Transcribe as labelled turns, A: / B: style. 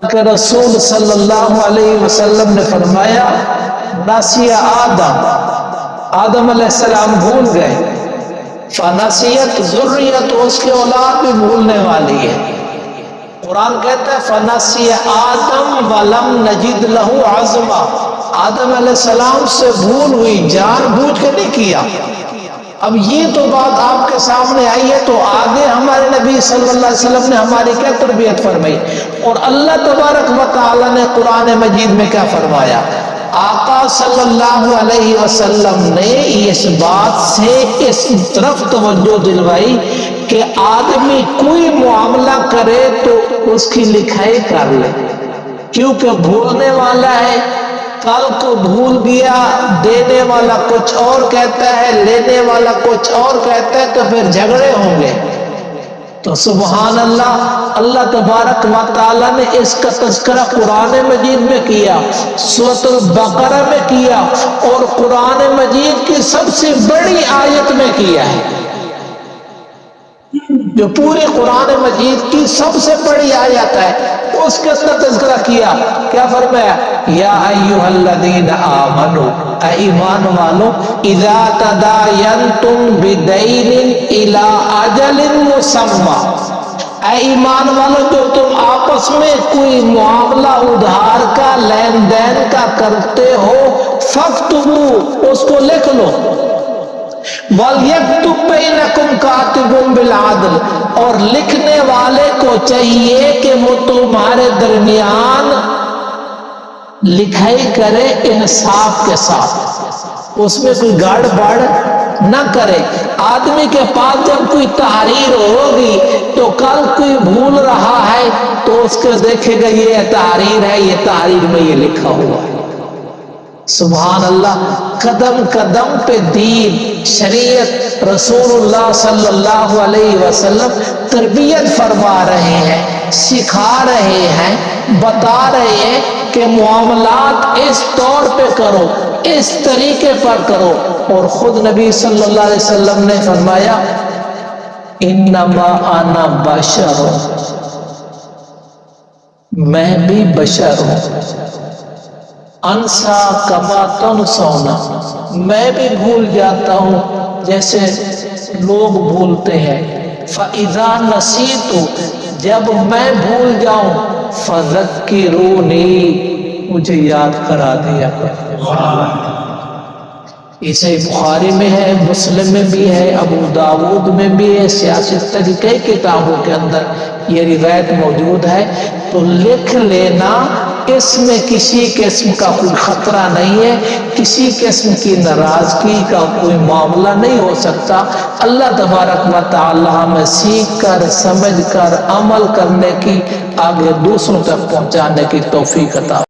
A: کہ رسول صلی اللہ علیہ وسلم نے فرمایا ناسیہ آدم علیہ السلام بھول گئے، فنسیت ذریت، اس کے اولاد بھی بھولنے والی ہے۔ قرآن کہتا ہے فنسی آدم ولم نجد لہو عزما، آدم علیہ السلام سے بھول ہوئی، جان بوجھ کے نہیں کیا۔ اب یہ تو بات آپ کے سامنے آئی ہے، تو آگے ہمارے نبی صلی اللہ علیہ وسلم نے ہماری کیا تربیت فرمائی، اور اللہ تبارک و تعالی نے قرآن مجید میں کیا فرمایا؟ آقا صلی اللہ علیہ وسلم نے اس بات سے اس طرف توجہ دلوائی کہ آدمی کوئی معاملہ کرے تو اس کی لکھائی کر لے، کیونکہ بھولنے والا ہے، کل کو بھول گیا، دینے والا کچھ اور کہتا ہے، لینے والا کچھ اور کہتا ہے، تو پھر جھگڑے ہوں گے۔ تو سبحان اللہ، اللہ تبارک و تعالی نے اس کا تذکرہ قرآن مجید میں کیا، سورۃ البقرہ میں کیا، اور قرآن مجید کی سب سے بڑی آیت میں کیا ہے، جو پوری قرآن مجید کی سب سے بڑی آیت ہے، اس کے اندر تذکرہ کیا۔ کیا فرمایا؟ یا ایھا الذین آمنوا، اے ایمان والو، اذا تداینتم بدین الی اجل مسمی، اے ایمان والو جو تم آپس میں کوئی معاملہ ادھار کا، لین دین کا کرتے ہو، فاکتبوا، اس کو لکھ لو، وَلْيَكْتُبْ بَيْنَكُمْ كَاتِبٌ بِالْعَدْلِ، اور لکھنے والے کو چاہیے کہ وہ تمہارے درمیان لکھائی کرے انصاف کے ساتھ، اس میں کوئی گڑبڑ نہ کرے۔ آدمی کے پاس جب کوئی تحریر ہوگی تو کل کوئی بھول رہا ہے تو اس کو دیکھے گا یہ تحریر ہے، یہ تحریر میں یہ لکھا ہوا ہے۔ سبحان اللہ، قدم قدم پہ دین، شریعت، رسول اللہ صلی اللہ علیہ وسلم تربیت فرما رہے ہیں، سکھا رہے ہیں، بتا رہے ہیں کہ معاملات اس طور پہ کرو، اس طریقے پر کرو، اور خود نبی صلی اللہ علیہ وسلم نے فرمایا انما انا بشر، میں بھی بشر ہوں، انسا کما تنسونا، میں بھی بھول جاتا ہوں جیسے لوگ بھولتے ہیں۔ فَإِذَا نَسِيتُ، جب میں بھول جاؤں، فَذَكِّرُونِي، مجھے یاد کرا دیا کرو۔ یہ صحیح بخاری میں ہے، مسلم میں بھی ہے، ابو داود میں بھی ہے، سیاست کی کئی کتابوں کے اندر یہ روایت موجود ہے۔ تو لکھ لینا، اس میں کسی قسم کا کوئی خطرہ نہیں ہے، کسی قسم کی ناراضگی کا کوئی معاملہ نہیں ہو سکتا۔ اللہ تبارک و تعالی ہمیں سیکھ کر، سمجھ کر، عمل کرنے کی، آگے دوسروں تک پہنچانے کی توفیق عطا